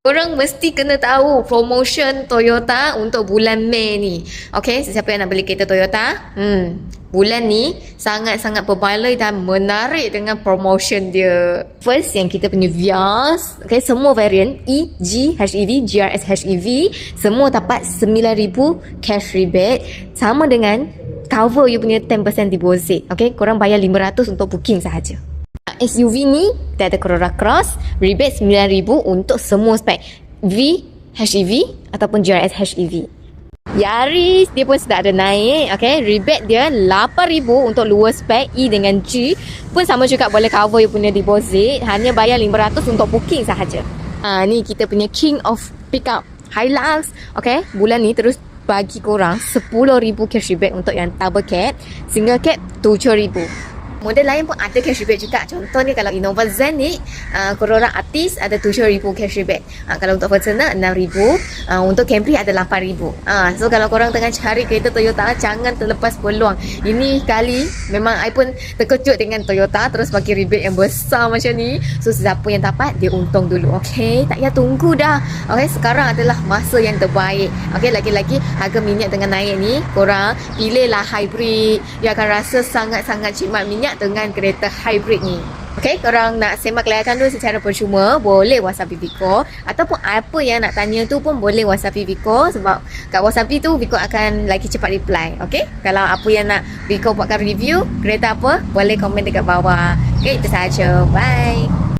Korang mesti kena tahu promotion Toyota untuk bulan Mei ni. Okay, sesiapa yang nak beli kereta Toyota, bulan ni sangat-sangat berbaloi dan menarik dengan promotion dia. First, yang kita punya Vios, okay, semua variant E, G, HEV, GRS HEV, semua dapat 9,000 cash rebate, sama dengan cover you punya 10% deposit. Okay, korang bayar 500 untuk booking sahaja. SUV ni kita ada Corolla Cross, rebate 9,000 untuk semua spek V, HEV ataupun GRS HEV. Yaris dia pun sudah ada naik, okay, rebate dia 8,000 untuk luar spek E dengan G pun sama juga, boleh cover you punya deposit, hanya bayar 500 untuk booking sahaja. Ni kita punya King of Pickup Hilux, okay, bulan ni terus bagi korang 10,000 cash rebate untuk yang double cab, single cab 7,000. Model lain pun ada cash rebate juga. Contohnya kalau Innova Zen ni, Corolla Altis ada 7,000 cash rebate. Kalau untuk Fortuner 6,000, untuk Camry ada 8,000. So kalau korang tengah cari kereta Toyota, jangan terlepas peluang. Ini kali memang I pun terkejut dengan Toyota terus bagi rebate yang besar macam ni. So siapa yang dapat, dia untung dulu. Okay, tak payah tunggu dah. Okay, sekarang adalah masa yang terbaik. Okay, lagi-lagi harga minyak dengan naik ni, korang pilihlah hybrid. Dia akan rasa sangat-sangat jimat minyak dengan kereta hybrid ni. Okay, korang nak semak layakan dulu secara percuma, boleh WhatsApp Viko, ataupun apa yang nak tanya tu pun boleh WhatsApp Viko, sebab kat WhatsApp tu Viko akan lagi cepat reply. Okay, kalau apa yang nak Viko buatkan review kereta apa, boleh komen dekat bawah. Okay, itu sahaja. Bye.